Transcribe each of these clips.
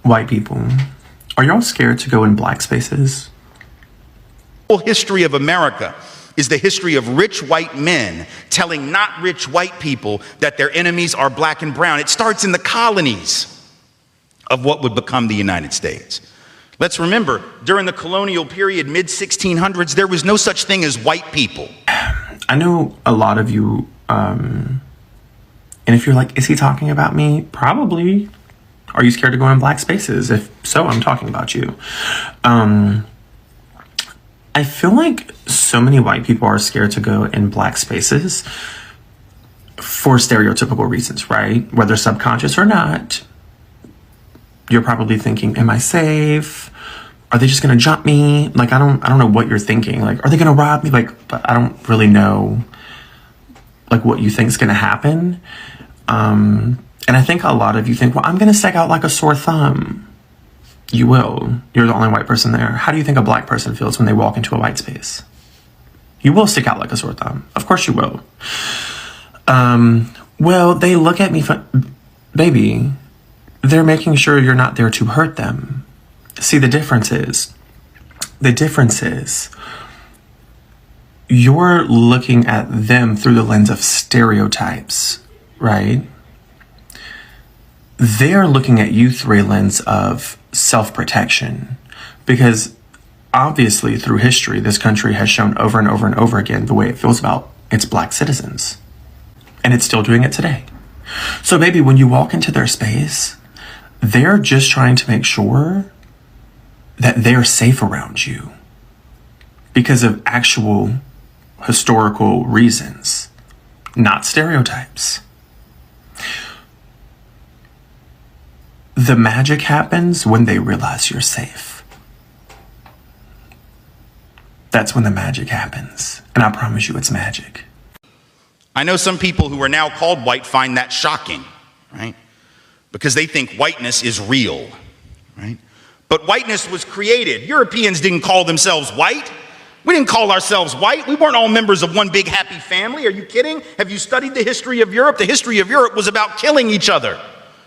White people, are y'all scared to go in black spaces? The whole history of America is the history of rich white men telling not rich white people that their enemies are black and brown. It starts in the colonies of what would become the United States. Let's remember, during the colonial period, mid-1600s, there was no such thing as white people. I know a lot of you, and if you're like, is he talking about me? Probably. Are you scared to go in black spaces? If so, I'm talking about you. I feel like so many white people are scared to go in black spaces for stereotypical reasons, right? Whether subconscious or not. You're probably thinking, am I safe? Are they just gonna jump me? Like, I don't know what you're thinking. Like, are they gonna rob me? Like, but I don't really know, like, what you think is gonna happen. And I think a lot of you think, well, I'm gonna stick out like a sore thumb. You will. You're the only white person there. How do you think a black person feels when they walk into a white space? You will stick out like a sore thumb. Of course you will. Well, they look at me, baby, they're making sure you're not there to hurt them. See, the difference is you're looking at them through the lens of stereotypes, right? They're looking at you through a lens of self-protection, because obviously through history, this country has shown over and over and over again the way it feels about its black citizens. And it's still doing it today. So baby, when you walk into their space, they're just trying to make sure that they're safe around you because of actual historical reasons, not stereotypes. The magic happens when they realize you're safe. That's when the magic happens. And I promise you it's magic. I know some people who are now called white find that shocking, right? Because they think whiteness is real, right? But whiteness was created. Europeans didn't call themselves white. We didn't call ourselves white. We weren't all members of one big happy family. Are you kidding? Have you studied the history of Europe? The history of Europe was about killing each other.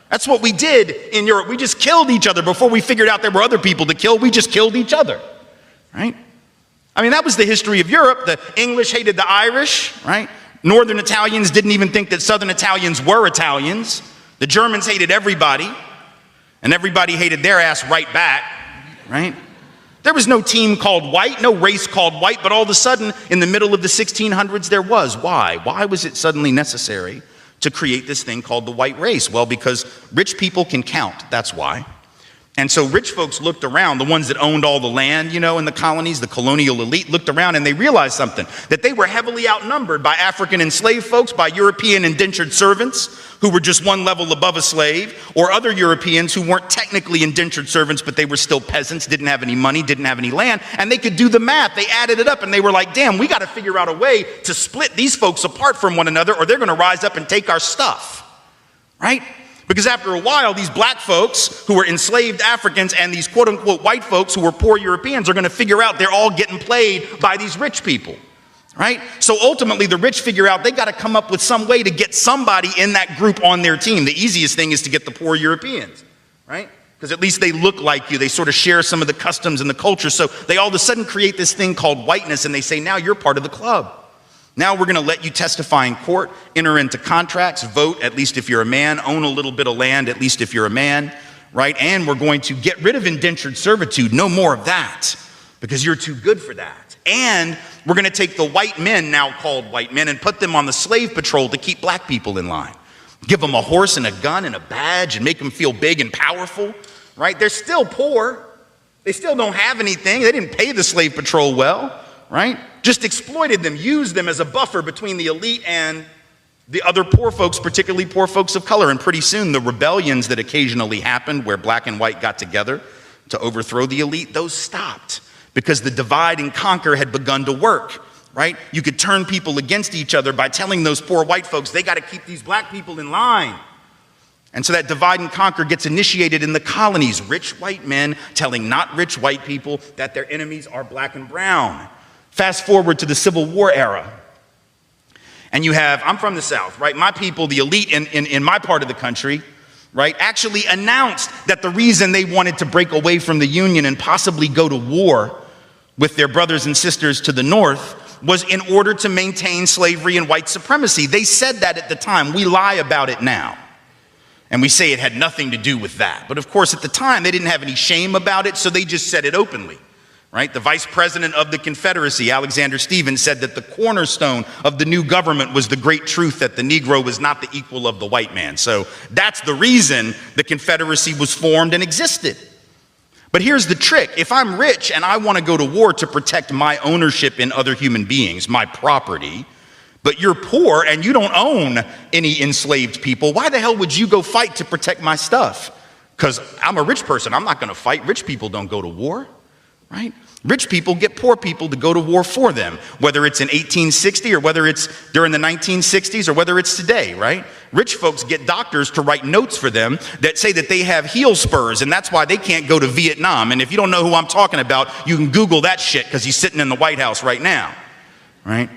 That's what we did in Europe. We just killed each other before we figured out there were other people to kill. We just killed each other, right? I mean, that was the history of Europe. The English hated the Irish, right? Northern Italians didn't even think that Southern Italians were Italians. The Germans hated everybody, and everybody hated their ass right back, right? There was no team called white, no race called white, but all of a sudden, in the middle of the 1600s, there was. Why? Why was it suddenly necessary to create this thing called the white race? Well, because rich people can count, that's why. And so rich folks looked around, the ones that owned all the land, you know, in the colonies, the colonial elite looked around and they realized something, that they were heavily outnumbered by African enslaved folks, by European indentured servants who were just one level above a slave, or other Europeans who weren't technically indentured servants, but they were still peasants, didn't have any money, didn't have any land, and they could do the math. They added it up and they were like, damn, we got to figure out a way to split these folks apart from one another or they're going to rise up and take our stuff, right? Because after a while, these black folks who were enslaved Africans and these quote unquote white folks who were poor Europeans are going to figure out they're all getting played by these rich people, right? So ultimately the rich figure out they got to come up with some way to get somebody in that group on their team. The easiest thing is to get the poor Europeans, right? Because at least they look like you. They sort of share some of the customs and the culture. So they all of a sudden create this thing called whiteness and they say, now you're part of the club. Now we're going to let you testify in court, enter into contracts, vote, at least if you're a man, own a little bit of land, at least if you're a man, right? And we're going to get rid of indentured servitude. No more of that, because you're too good for that. And we're going to take the white men, now called white men, and put them on the slave patrol to keep black people in line. Give them a horse and a gun and a badge and make them feel big and powerful, right? They're still poor. They still don't have anything. They didn't pay the slave patrol well, right? Just exploited them, used them as a buffer between the elite and the other poor folks, particularly poor folks of color. And pretty soon the rebellions that occasionally happened where black and white got together to overthrow the elite, those stopped because the divide and conquer had begun to work, right? You could turn people against each other by telling those poor white folks, they got to keep these black people in line. And so that divide and conquer gets initiated in the colonies. Rich white men telling not rich white people that their enemies are black and brown. Fast forward to the Civil War era. And you have, I'm from the South, right? My people, the elite in my part of the country, right, actually announced that the reason they wanted to break away from the Union and possibly go to war with their brothers and sisters to the north was in order to maintain slavery and white supremacy. They said that at the time. We lie about it now. And we say it had nothing to do with that. But of course, at the time, they didn't have any shame about it, so they just said it openly. Right? The vice president of the Confederacy, Alexander Stephens, said that the cornerstone of the new government was the great truth that the Negro was not the equal of the white man. So that's the reason the Confederacy was formed and existed. But here's the trick. If I'm rich and I want to go to war to protect my ownership in other human beings, my property, but you're poor and you don't own any enslaved people, why the hell would you go fight to protect my stuff? Because I'm a rich person. I'm not going to fight. Rich people don't go to war. Right? Rich people get poor people to go to war for them, whether it's in 1860 or whether it's during the 1960s or whether it's today, right? Rich folks get doctors to write notes for them that say that they have heel spurs and that's why they can't go to Vietnam. And if you don't know who I'm talking about, you can Google that shit because he's sitting in the White House right now, right?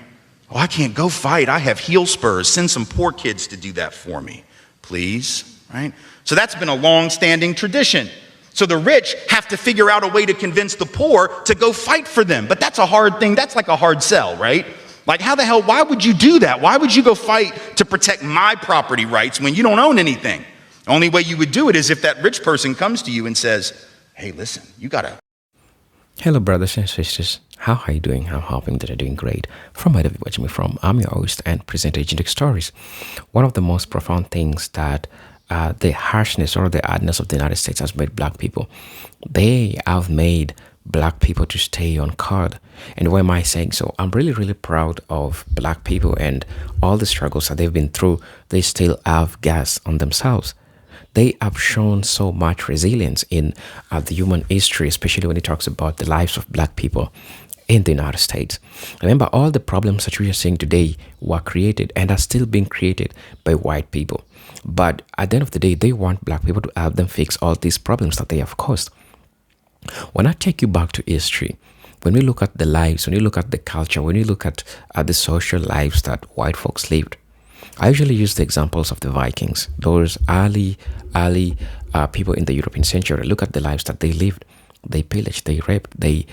Oh, I can't go fight. I have heel spurs. Send some poor kids to do that for me, please, right? So that's been a long-standing tradition. So the rich have to figure out a way to convince the poor to go fight for them. But that's a hard thing. That's like a hard sell, right? Like how the hell, why would you do that? Why would you go fight to protect my property rights when you don't own anything? The only way you would do it is if that rich person comes to you and says, hey, listen, you gotta. Hello, brothers and sisters. How are you doing? I'm hoping that you're doing great. From wherever you're watching me from, I'm your host and presenter, Agent Stories. One of the most profound things that the harshness or the hardness of the United States has made black people. They have made black people to stay on guard. And why am I saying so? I'm really, really proud of black people and all the struggles that they've been through. They still have gas on themselves. They have shown so much resilience in the human history, especially when it talks about the lives of black people in the United States. Remember, all the problems that we are seeing today were created and are still being created by white people. But at the end of the day, they want black people to help them fix all these problems that they have caused. When I take you back to history, when we look at the lives, when you look at the culture, when you look at the social lives that white folks lived, I usually use the examples of the Vikings, those early people in the European century. Look at the lives that they lived. They pillaged, they raped, they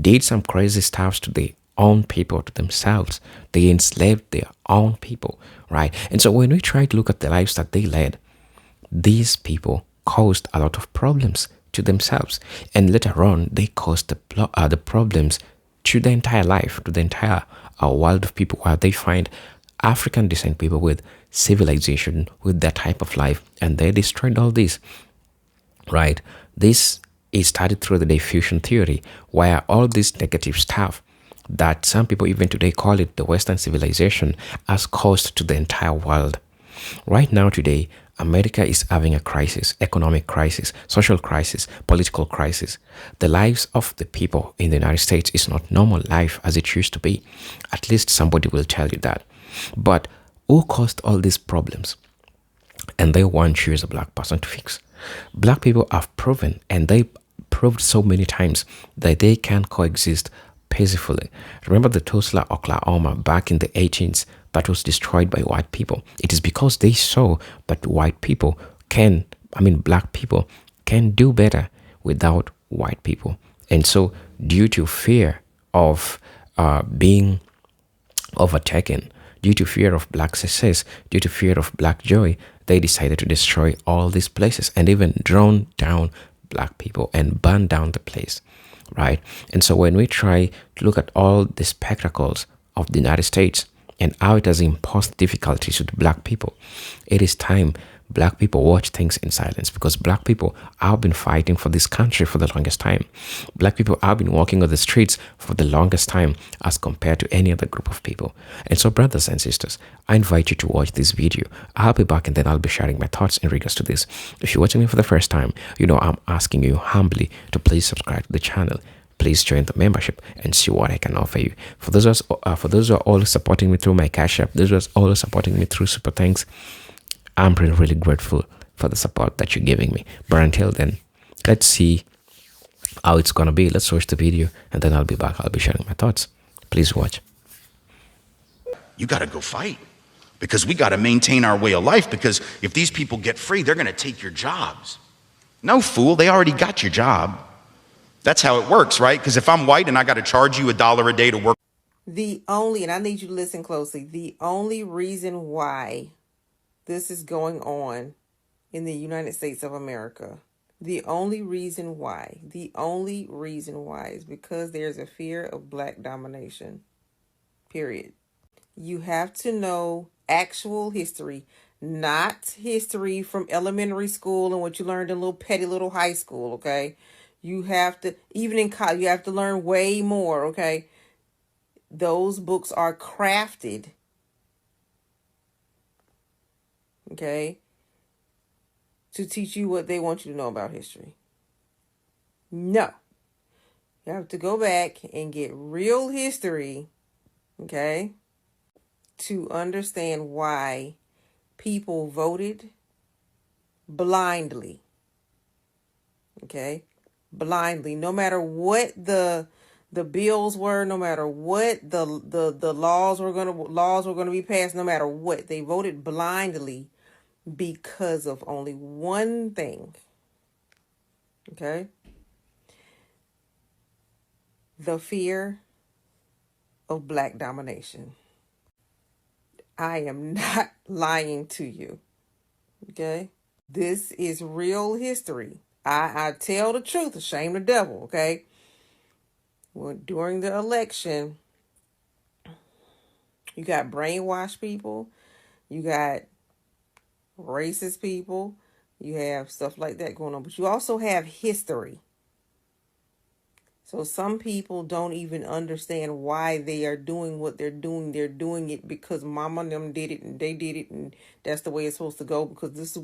did some crazy stuff to their own people, to themselves. They enslaved their own people, right? And so when we try to look at the lives that they led, these people caused a lot of problems to themselves. And later on, they caused the problems to the entire life, to the entire world of people, where they find African descent people with civilization, with that type of life, and they destroyed all this, right? This is started through the diffusion theory, where all this negative stuff that some people even today call it the Western civilization has caused to the entire world. Right now today, America is having a crisis, economic crisis, social crisis, political crisis. The lives of the people in the United States is not normal life as it used to be. At least somebody will tell you that. But who caused all these problems? And they want you as a black person to fix. Black people have proven, and they proved so many times, that they can coexist peacefully. Remember the Tulsa, Oklahoma, back in the 18th, that was destroyed by white people. It is because they saw that black people can do better without white people. And so due to fear of being overtaken, due to fear of black success, due to fear of black joy, they decided to destroy all these places and even drown down black people and burn down the place, right? And so when we try to look at all the spectacles of the United States and how it has imposed difficulties to the black people, it is time black people watch things in silence, because black people have been fighting for this country for the longest time. Black people have been walking on the streets for the longest time as compared to any other group of people. And so, brothers and sisters, I invite you to watch this video. I'll be back and then I'll be sharing my thoughts in regards to this. If you're watching me for the first time, I'm asking you humbly to please subscribe to the channel. Please join the membership and see what I can offer you. For those who are always supporting me through my Cash App, those who are always supporting me through Super Thanks, I'm really, really grateful for the support that you're giving me. But until then, let's see how it's going to be. Let's watch the video and then I'll be back. I'll be sharing my thoughts. Please watch. You got to go fight. because we got to maintain our way of life, because if these people get free, they're going to take your jobs. No, fool, they already got your job. That's how it works, right? Because if I'm white and I got to charge you $1 a day to work. And I need you to listen closely, the only reason why this is going on in the United States of America, the only reason why is because there's a fear of black domination, period. You have to know actual history, not history from elementary school and what you learned in petty little high school, okay? You have to, even in college, you have to learn way more, okay? Those books are crafted, okay, to teach you what they want you to know about history. No. You have to go back and get real history, okay, to understand why people voted blindly, okay, blindly, no matter what the bills were, no matter what the laws were going to be passed, no matter what, they voted blindly because of only one thing, okay, the fear of black domination. I am not lying to you, okay? This is real history. I tell the truth, shame the devil, okay? Well, during the election, you got brainwashed people, you got racist people, you have stuff like that going on, but you also have history. So some people don't even understand why they are doing what they're doing. They're doing it because mama and them did it and they did it, and that's the way it's supposed to go, because this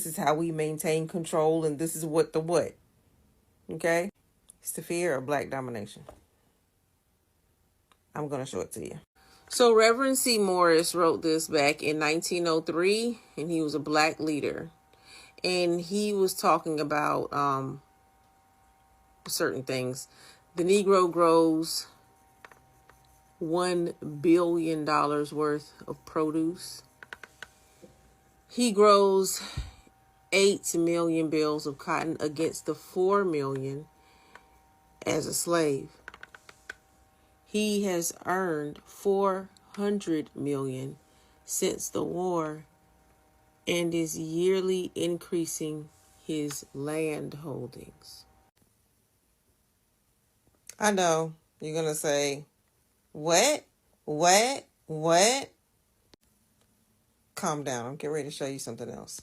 is how we maintain control, and this is what. Okay? It's the fear of black domination. I'm going to show it to you. So Reverend C. Morris wrote this back in 1903, and he was a black leader. And he was talking about certain things. The Negro grows $1 billion worth of produce. He grows 8 million bales of cotton against the 4 million as a slave. He has earned 400 million since the war and is yearly increasing his land holdings. I know you're going to say, what? Calm down. I'm getting ready to show you something else.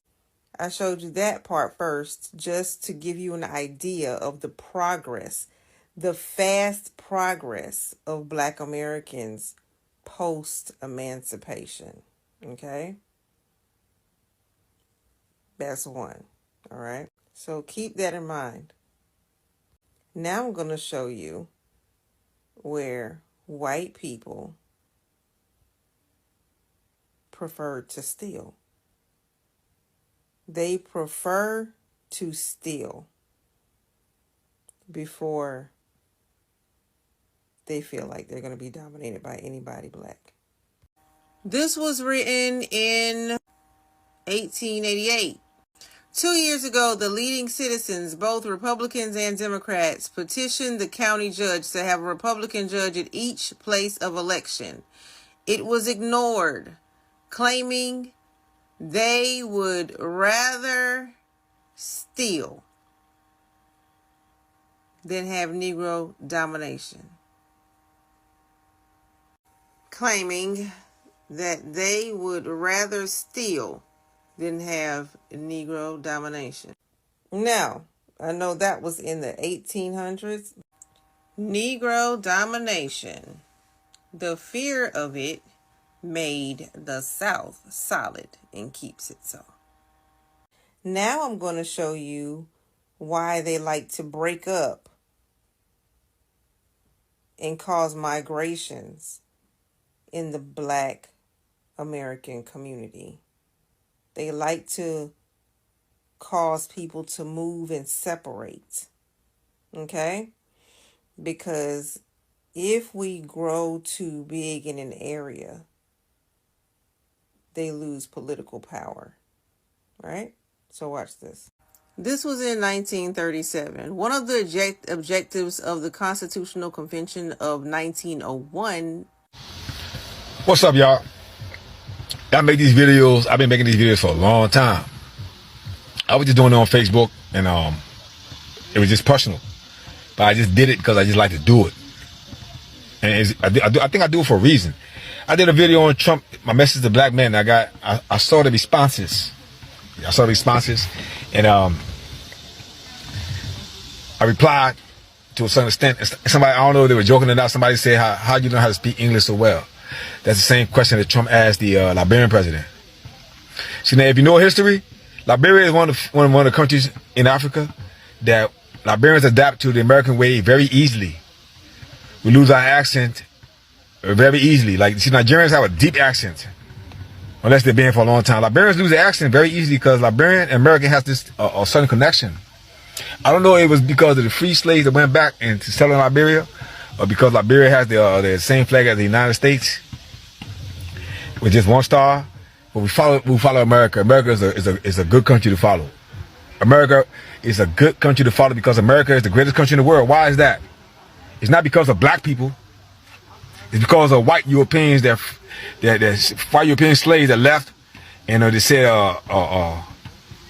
I showed you that part first just to give you an idea of the progress, the fast progress of Black Americans post-emancipation. Okay? That's one. All right? So keep that in mind. Now I'm going to show you where white people prefer to steal. They prefer to steal before they feel like they're going to be dominated by anybody black. This was written in 1888. 2 years ago, the leading citizens, both Republicans and Democrats, petitioned the county judge to have a Republican judge at each place of election. It was ignored, claiming they would rather steal than have Negro domination. Claiming that they would rather steal than have Negro domination. Now, I know that was in the 1800s. Negro domination. The fear of it made the South solid and keeps it so. Now I'm going to show you why they like to break up and cause migrations in the Black American community. They like to cause people to move and separate. Okay? Because if we grow too big in an area, they lose political power. Right? So watch this. This was in 1937. One of the objectives of the Constitutional Convention of 1901. What's up, y'all? I make these videos. I've been making these videos for a long time. I was just doing it on Facebook, and it was just personal. But I just did it because I just like to do it. And I think I do it for a reason. I did a video on Trump, my message to black men. I saw the responses. And I replied to a certain extent. Somebody, I don't know if they were joking or not, somebody said, how do you know how to speak English so well? That's the same question that Trump asked the Liberian president. See, now, if you know history, Liberia is one of the countries in Africa that Liberians adapt to the American way very easily. We lose our accent very easily. Like, see, Nigerians have a deep accent, unless they've been for a long time. Liberians lose their accent very easily because Liberian and American has this a certain connection. I don't know if it was because of the free slaves that went back and to settle in Liberia, or because Liberia has the same flag as the United States with just one star. But we follow America. America is a good country to follow. America is a good country to follow because America is the greatest country in the world. Why is that? It's not because of black people. It's because of white Europeans that white European slaves that left, and they said,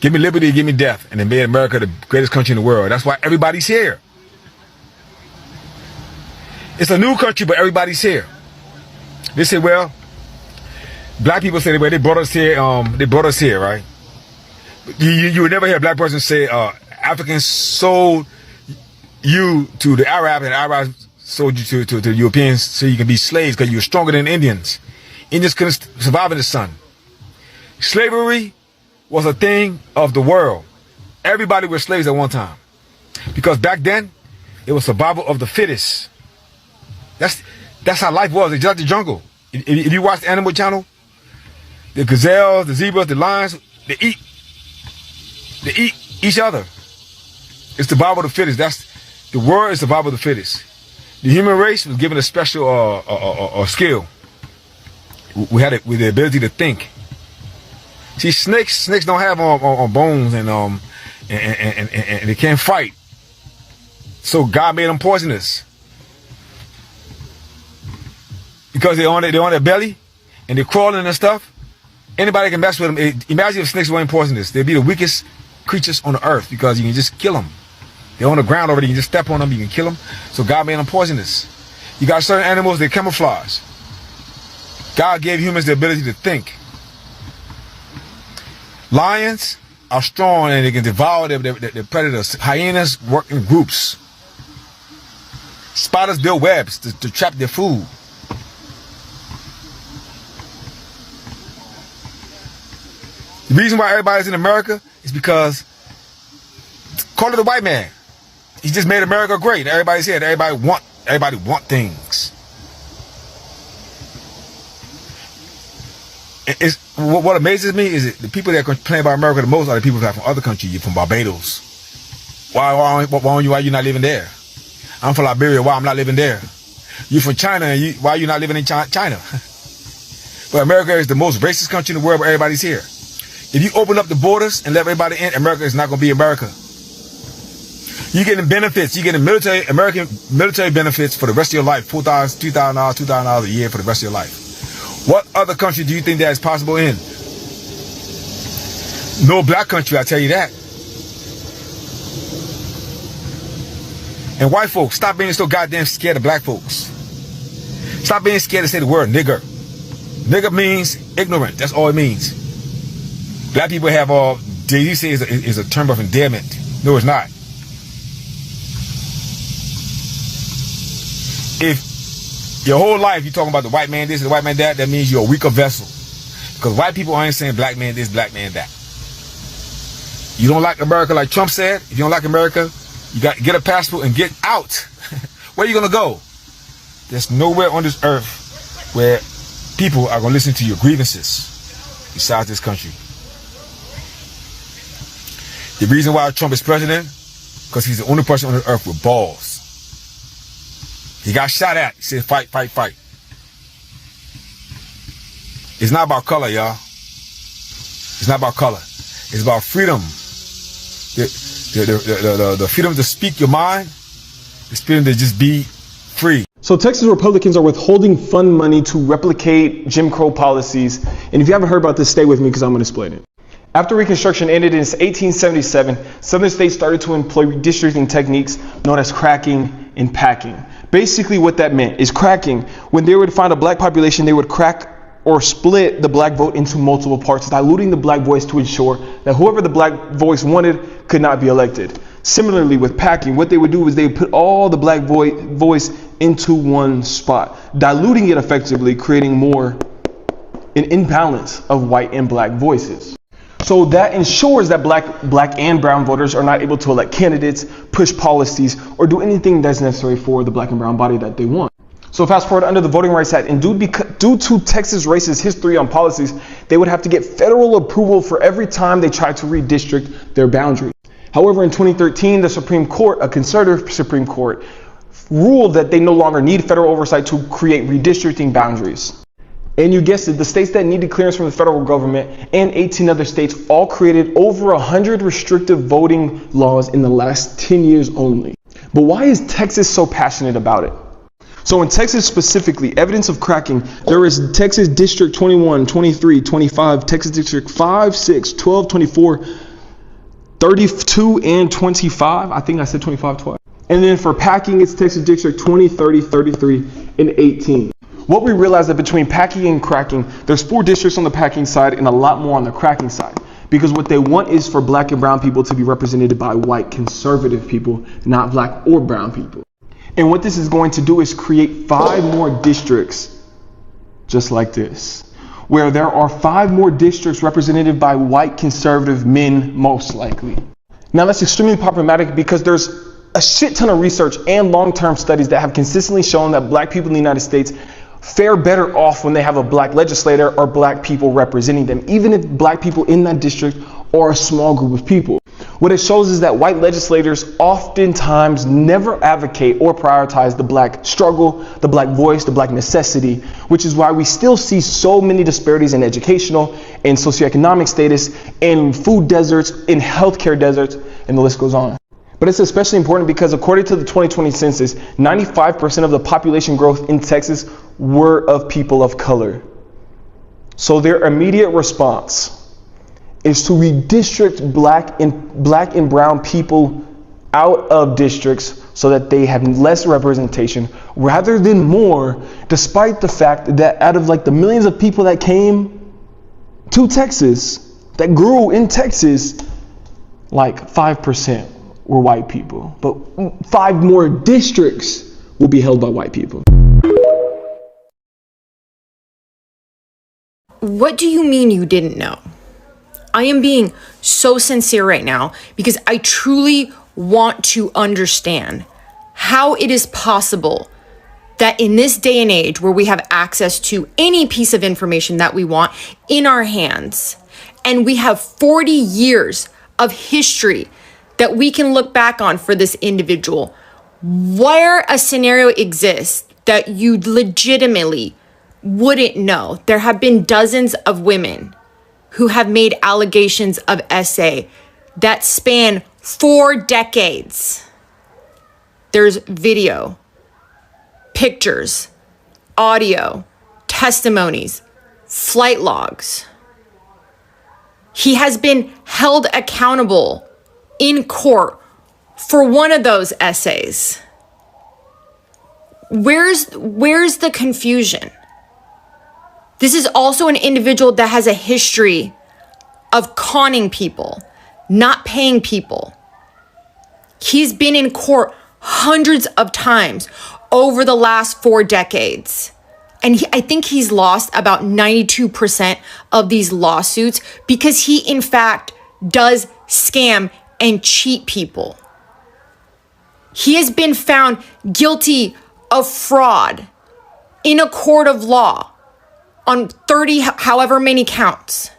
give me liberty, give me death, and they made America the greatest country in the world. That's why everybody's here. It's a new country, but everybody's here. They say, well, black people say, well, they brought us here. They brought us here, right? You would never hear a black person say, Africans sold you to the Arabs, and the Arabs sold you to the Europeans so you can be slaves because you were stronger than Indians. Indians couldn't survive in the sun. Slavery was a thing of the world. Everybody was slaves at one time. Because back then, it was survival of the fittest. That's how life was. It's just the jungle. If you watch the Animal Channel, the gazelles, the zebras, the lions, they eat each other. It's survival of the fittest. The word is survival of the fittest. The human race was given a special skill. We had it with the ability to think. See, snakes don't have on bones and they can't fight. So God made them poisonous because they're on their belly and they're crawling and stuff. Anybody can mess with them. Imagine if snakes weren't poisonous. They'd be the weakest creatures on the earth because you can just kill them. They're on the ground already. You can just step on them. You can kill them. So God made them poisonous. You got certain animals, they camouflage. God gave humans the ability to think. Lions are strong and they can devour their predators. Hyenas work in groups. Spiders build webs to trap their food. The reason why everybody's in America is because, call it the white man. He just made America great. Everybody's here. Everybody want things. What amazes me is that the people that complain about America the most are the people that are from other countries. You're from Barbados. Why you not living there? I'm from Liberia. Why I'm not living there? You're from China. And why you not living in China? But America is the most racist country in the world, but everybody's here. If you open up the borders and let everybody in, America is not going to be America. You're getting benefits. You're getting American military benefits for the rest of your life. $4,000, $2,000, $2,000 a year for the rest of your life. What other country do you think that is possible in? No black country, I tell you that. And white folks, stop being so goddamn scared of black folks. Stop being scared to say the word nigger. Nigger means ignorant. That's all it means. Black people have all, Jay-Z says is a term of endearment. No, it's not. If your whole life you're talking about the white man this and the white man that, that means you're a weaker vessel. Because white people aren't saying black man this, black man that. You don't like America like Trump said. If you don't like America, you got to get a passport and get out. Where are you going to go? There's nowhere on this earth where people are going to listen to your grievances besides this country. The reason why Trump is president, because he's the only person on the earth with balls. He got shot at. He said, fight, fight, fight. It's not about color, y'all. It's not about color. It's about freedom. The freedom to speak your mind, the freedom to just be free. So Texas Republicans are withholding fund money to replicate Jim Crow policies. And if you haven't heard about this, stay with me because I'm going to explain it. After Reconstruction ended in 1877, Southern states started to employ redistricting techniques known as cracking and packing. Basically what that meant is cracking. When they would find a black population, they would crack or split the black vote into multiple parts, diluting the black voice to ensure that whoever the black voice wanted could not be elected. Similarly with packing, what they would do is they would put all the black voice into one spot, diluting it effectively, creating more an imbalance of white and black voices. So that ensures that black and brown voters are not able to elect candidates, push policies, or do anything that's necessary for the black and brown body that they want. So fast forward under the Voting Rights Act, and due to Texas racist history on policies, they would have to get federal approval for every time they tried to redistrict their boundaries. However, in 2013, the Supreme Court, a conservative Supreme Court, ruled that they no longer need federal oversight to create redistricting boundaries. And you guessed it, the states that needed clearance from the federal government and 18 other states all created over 100 restrictive voting laws in the last 10 years only. But why is Texas so passionate about it? So in Texas specifically, evidence of cracking, there is Texas District 21, 23, 25, Texas District 5, 6, 12, 24, 32, and 25. I think I said 25 twice. And then for packing, it's Texas District 20, 30, 33, and 18. What we realized that between packing and cracking, there's 4 districts on the packing side and a lot more on the cracking side. Because what they want is for black and brown people to be represented by white conservative people, not black or brown people. And what this is going to do is create 5 more districts just like this, where there are 5 more districts represented by white conservative men, most likely. Now that's extremely problematic because there's a shit ton of research and long-term studies that have consistently shown that black people in the United States fare better off when they have a black legislator or black people representing them, even if black people in that district are a small group of people. What it shows is that white legislators oftentimes never advocate or prioritize the black struggle, the black voice, the black necessity, which is why we still see so many disparities in educational and socioeconomic status, in food deserts, in healthcare deserts, and the list goes on. But it's especially important because according to the 2020 census, 95% of the population growth in Texas were of people of color. So their immediate response is to redistrict black and brown people out of districts so that they have less representation rather than more, despite the fact that out of like the millions of people that came to Texas, that grew in Texas, like 5% were white people, but 5 more districts will be held by white people. What do you mean you didn't know? I am being so sincere right now because I truly want to understand how it is possible that in this day and age where we have access to any piece of information that we want in our hands, and we have 40 years of history that we can look back on for this individual, where a scenario exists that you legitimately wouldn't know. There have been dozens of women who have made allegations of SA that span 4 decades. There's video, pictures, audio, testimonies, flight logs. He has been held accountable in court for one of those essays. Where's the confusion? This is also an individual that has a history of conning people, not paying people. He's been in court hundreds of times over the last 4 decades. And I think he's lost about 92% of these lawsuits because he, in fact, does scam and cheat people. He has been found guilty of fraud in a court of law on 30 however many counts.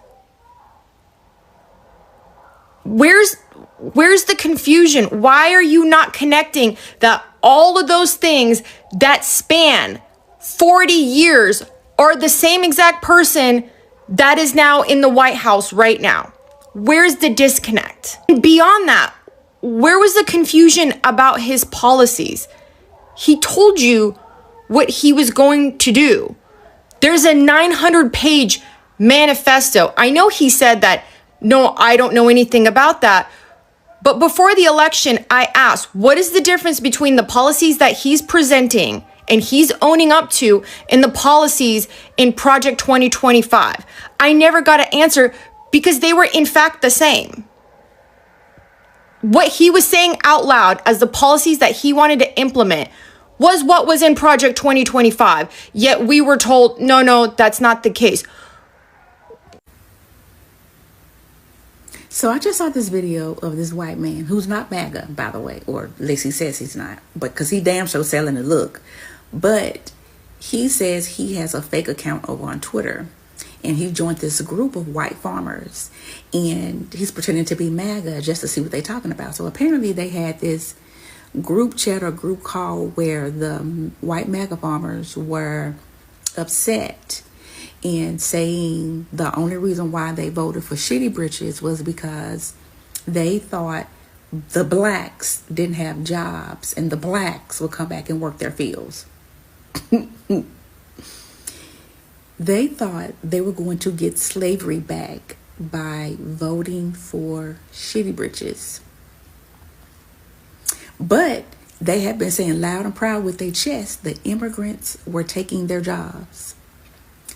Where's the confusion? Why are you not connecting that all of those things that span 40 years are the same exact person that is now in the White House right now. Where's the disconnect? And beyond that, where was the confusion about his policies? He told you what he was going to do. There's a 900-page manifesto. I know he said that, no, I don't know anything about that. But before the election, I asked, what is the difference between the policies that he's presenting and he's owning up to and the policies in Project 2025? I never got an answer because they were in fact the same. What he was saying out loud as the policies that he wanted to implement was what was in Project 2025. Yet we were told, no, that's not the case. So I just saw this video of this white man who's not MAGA, by the way, or at least he says he's not, but because he damn sure selling the look. But he says he has a fake account over on Twitter, and he joined this group of white farmers, and he's pretending to be MAGA just to see what they're talking about. So apparently they had this group chat or group call where the white MAGA farmers were upset and saying the only reason why they voted for shitty britches was because they thought the blacks didn't have jobs and the blacks would come back and work their fields. They thought they were going to get slavery back by voting for shitty britches. But they have been saying loud and proud with their chest that immigrants were taking their jobs.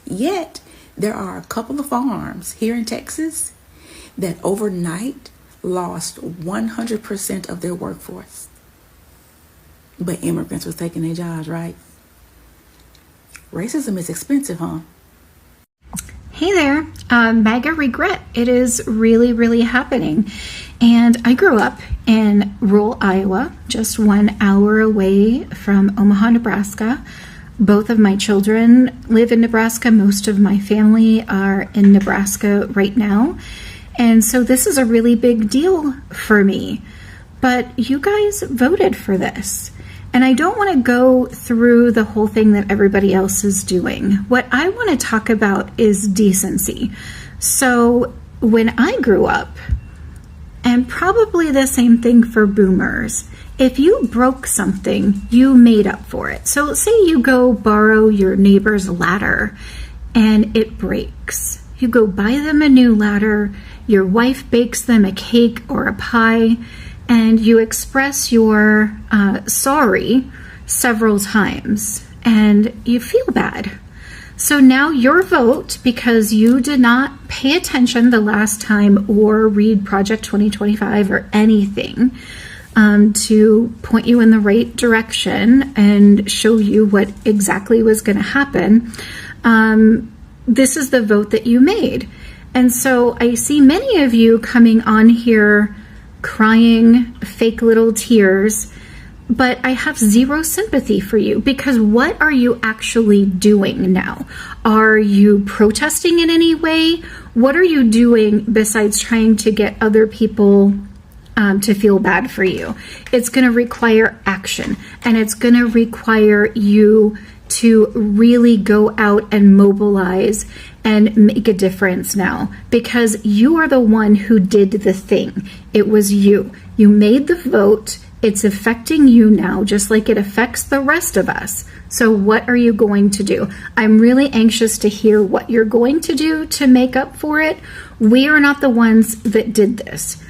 Yet, there are a couple of farms here in Texas that overnight lost 100% of their workforce. But immigrants was taking their jobs, right? Racism is expensive, huh? Hey there, MAGA regret. It is really, really happening. And I grew up in rural Iowa, just 1 hour away from Omaha, Nebraska. Both of my children live in Nebraska. Most of my family are in Nebraska right now. And so this is a really big deal for me. But you guys voted for this. And I don't want to go through the whole thing that everybody else is doing. What I want to talk about is decency. So when I grew up, and probably the same thing for boomers, if you broke something, you made up for it. So say you go borrow your neighbor's ladder and it breaks. You go buy them a new ladder, your wife bakes them a cake or a pie, and you express your sorry several times and you feel bad. So now your vote, because you did not pay attention the last time or read Project 2025 or anything to point you in the right direction and show you what exactly was going to happen, this is the vote that you made. And so I see many of you coming on here crying fake little tears, but I have zero sympathy for you, because what are you actually doing now? Are you protesting in any way? What are you doing besides trying to get other people to feel bad for you? It's going to require action, and it's going to require you to really go out and mobilize and make a difference now, because you are the one who did the thing. It was you. You made the vote. It's affecting you now, just like it affects the rest of us. So what are you going to do? I'm really anxious to hear what you're going to do to make up for it. We are not the ones that did this.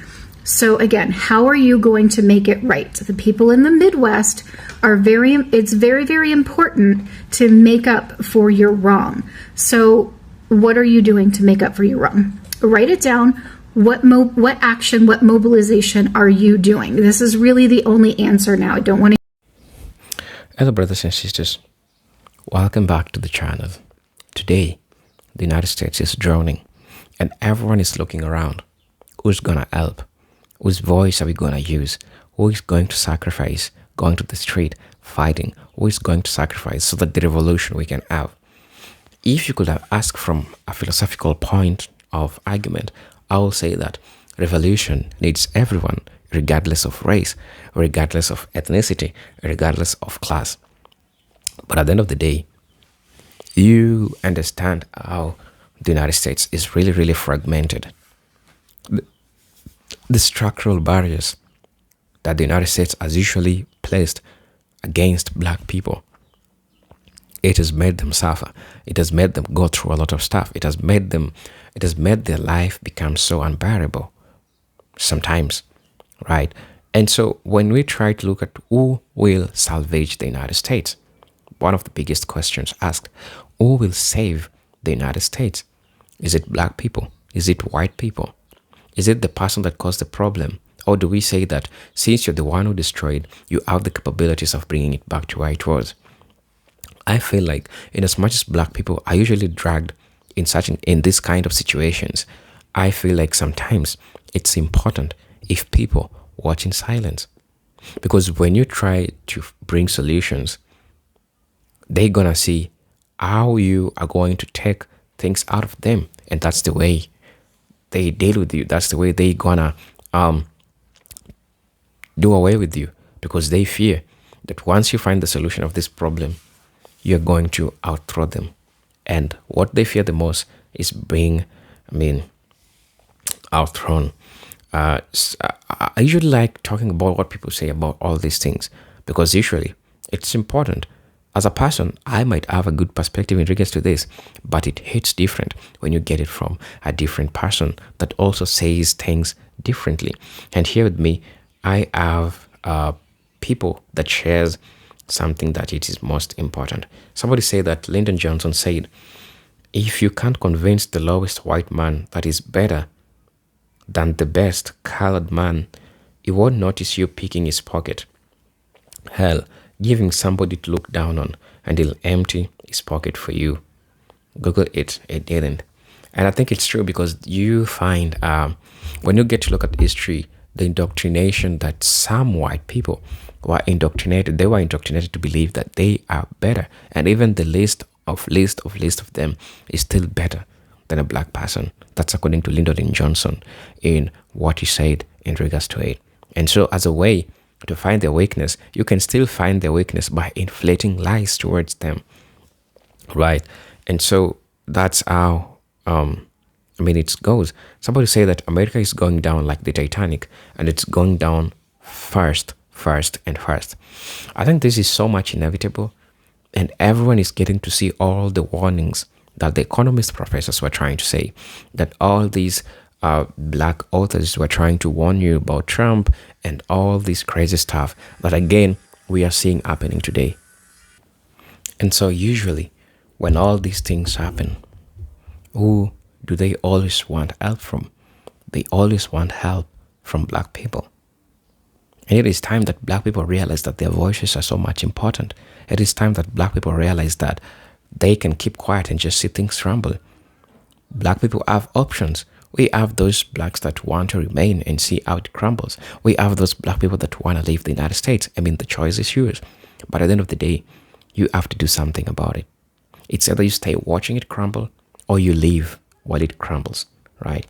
So again, how are you going to make it right? The people in the Midwest it's very, very important to make up for your wrong. So what are you doing to make up for your wrong? Write it down. What action, what mobilization are you doing? This is really the only answer now. I don't want to. Hello, brothers and sisters. Welcome back to the channel. Today, the United States is drowning, and everyone is looking around. Who's gonna help? Whose voice are we gonna use? Who is going to sacrifice? Going to the street, fighting? Who is going to sacrifice so that the revolution we can have? If you could have asked from a philosophical point of argument, I will say that revolution needs everyone, regardless of race, regardless of ethnicity, regardless of class. But at the end of the day, you understand how the United States is really, really fragmented. The structural barriers that the United States has usually placed against black people, it has made them suffer. It has made them go through a lot of stuff. It has made their life become so unbearable sometimes, right? And so when we try to look at who will salvage the United States, one of the biggest questions asked, who will save the United States? Is it black people? Is it white people? Is it the person that caused the problem? Or do we say that since you're the one who destroyed, you have the capabilities of bringing it back to where it was? I feel like in as much as black people are usually dragged in this kind of situations, I feel like sometimes it's important if people watch in silence. Because when you try to bring solutions, they're gonna see how you are going to take things out of them. And that's the way they deal with you. That's the way they gonna do away with you, because they fear that once you find the solution of this problem, you're going to outthrow them. And what they fear the most is being, outthrown. I usually like talking about what people say about all these things, because usually it's important. As a person, I might have a good perspective in regards to this, but it hits different when you get it from a different person that also says things differently. And here with me, I have people that shares something that it is most important. Somebody said that Lyndon Johnson said, if you can't convince the lowest white man that is better than the best colored man, he won't notice you picking his pocket. Hell, giving somebody to look down on, and he'll empty his pocket for you. Google it, it didn't. And I think it's true, because you find when you get to look at history, the indoctrination that some white people were indoctrinated to believe that they are better. And even the list of them is still better than a black person. That's according to Lyndon Johnson in what he said in regards to it. And so as a way to find their weakness, you can still find their weakness by inflating lies towards them, right? And so that's how it goes. Somebody say that America is going down like the Titanic, and it's going down first. I think this is so much inevitable, and everyone is getting to see all the warnings that the economist professors were trying to say, that all these black authors were trying to warn you about Trump and all this crazy stuff that again we are seeing happening today. And so usually when all these things happen, who do they always want help from? They always want help from black people. And it is time that black people realize that their voices are so much important. It is time that black people realize that they can keep quiet and just see things crumble. Black people have options. We have those blacks that want to remain and see how it crumbles. We have those black people that want to leave the United States. The choice is yours. But at the end of the day, you have to do something about it. It's either you stay watching it crumble or you leave while it crumbles, right?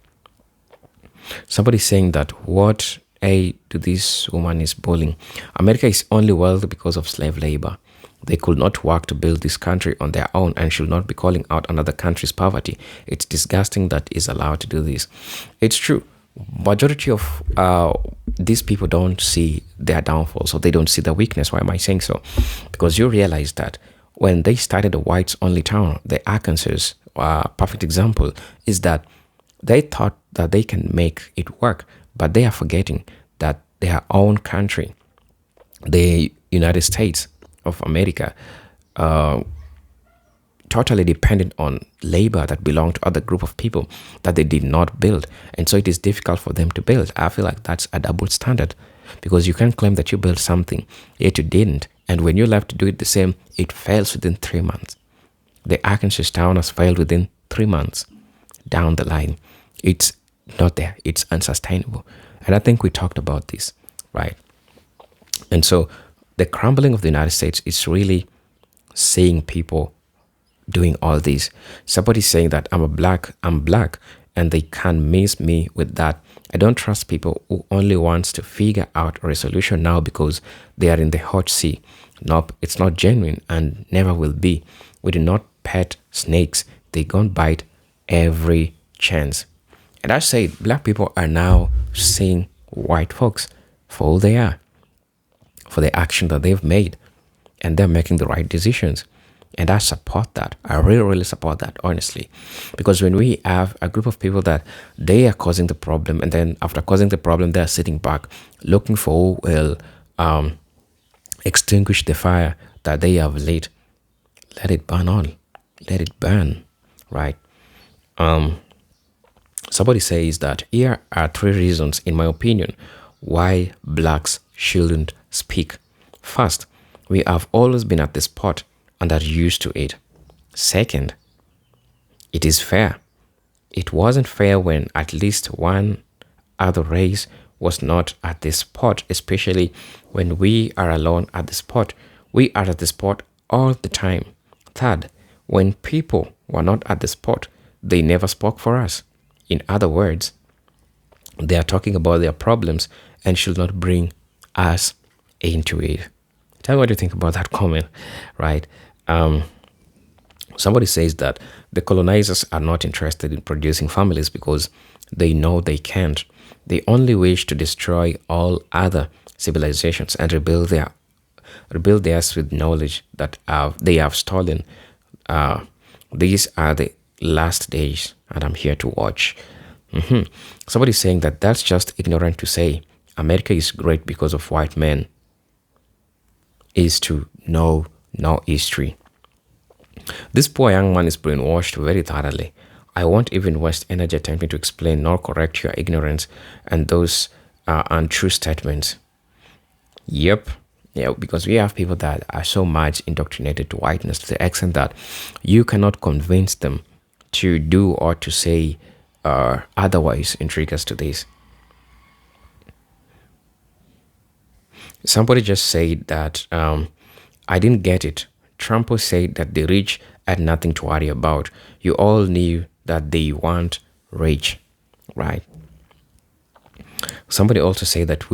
Somebody's saying that what to this woman is bullying. America is only wealthy because of slave labor. They could not work to build this country on their own and should not be calling out another country's poverty. It's disgusting that is allowed to do this. It's true. Majority of these people don't see their downfall, so they don't see their weakness. Why am I saying so? Because you realize that when they started the whites-only town, the Arkansas, perfect example, is that they thought that they can make it work, but they are forgetting that their own country, the United States of America, totally dependent on labor that belonged to other group of people that they did not build. And so it is difficult for them to build. I feel like that's a double standard, because you can't claim that you built something, yet you didn't. And when you left to do it the same, it fails within 3 months. The Arkansas town has failed within 3 months down the line. It's not there. It's unsustainable. And I think we talked about this, right? And so the crumbling of the United States is really seeing people doing all this. Somebody's saying that I'm black, and they can't miss me with that. I don't trust people who only wants to figure out a resolution now because they are in the hot seat. Nope, it's not genuine and never will be. We do not pet snakes. They don't bite every chance. And I say black people are now seeing white folks for who they are, for the action that they've made, and they're making the right decisions. And I support that. I really, really support that, honestly. Because when we have a group of people that they are causing the problem, and then after causing the problem, they're sitting back looking for who will extinguish the fire that they have lit, let it burn on. Let it burn, right? Somebody says that here are 3 reasons, in my opinion, why blacks shouldn't speak. First, we have always been at the spot and are used to it. Second, it is fair. It wasn't fair when at least one other race was not at the spot, especially when we are alone at the spot. We are at the spot all the time. Third, when people were not at the spot, they never spoke for us. In other words, they are talking about their problems and should not bring us into it. Tell me what you think about that comment, right? Somebody says that the colonizers are not interested in producing families because they know they can't. They only wish to destroy all other civilizations and rebuild theirs with knowledge that they have stolen. These are the last days, and I'm here to watch. Somebody's saying that that's just ignorant to say America is great because of white men is to know no history. This poor young man is brainwashed very thoroughly. I won't even waste energy attempting to explain nor correct your ignorance and those untrue statements. Yep. Yeah, because we have people that are so much indoctrinated to whiteness to the extent that you cannot convince them to do or to say otherwise in regards to this. Somebody just said that I didn't get it. Trump said that the rich had nothing to worry about. You all knew that they want rich, right? Somebody also said that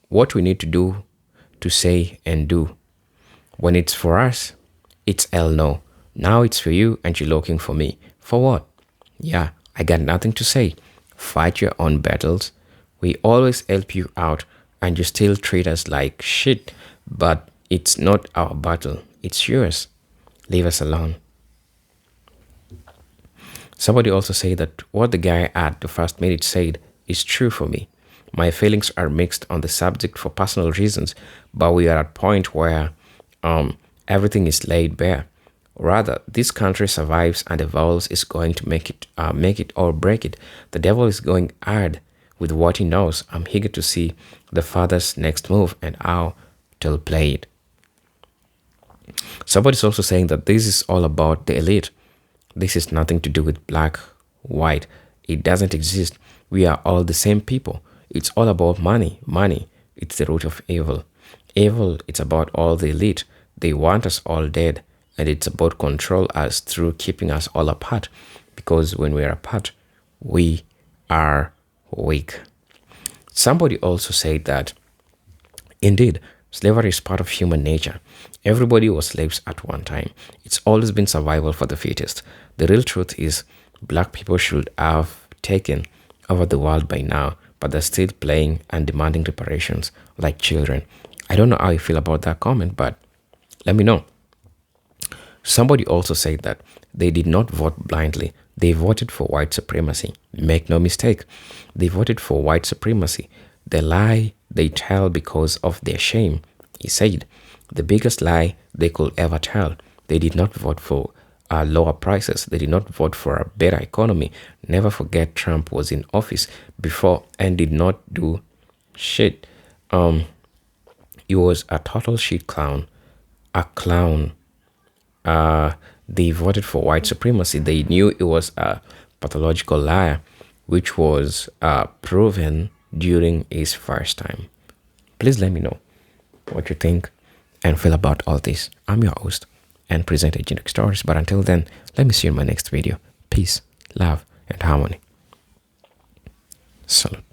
what we need to do to say and do. When it's for us, it's hell no. Now it's for you and you're looking for me. For what? Yeah, I got nothing to say. Fight your own battles. We always help you out and you still treat us like shit. But it's not our battle. It's yours. Leave us alone. Somebody also said that what the guy at the first minute said is true for me. My feelings are mixed on the subject for personal reasons, but we are at a point where everything is laid bare. Rather, this country survives and evolves is going to make it or break it. The devil is going hard with what he knows. I'm eager to see the father's next move and how to play it. Somebody's also saying that this is all about the elite. This is nothing to do with black, white. It doesn't exist. We are all the same people. It's all about money. Money, it's the root of evil. Evil, it's about all the elite. They want us all dead. And it's about control us through keeping us all apart. Because when we're apart, we are weak. Somebody also said that, indeed, slavery is part of human nature. Everybody was slaves at one time. It's always been survival for the fittest. The real truth is black people should have taken over the world by now, but they're still playing and demanding reparations like children. I don't know how you feel about that comment, but let me know. Somebody also said that they did not vote blindly. They voted for white supremacy. Make no mistake. They voted for white supremacy. The lie they tell because of their shame. He said, the biggest lie they could ever tell. They did not vote for lower prices. They did not vote for a better economy. Never forget Trump was in office before and did not do shit. He was a total shit clown. A clown. They voted for white supremacy. They knew it was a pathological liar, which was proven during his first time. Please let me know what you think and feel about all this. I'm your host and presenter, Agent Stories. But until then, let me see you in my next video. Peace, love, and harmony. Salute.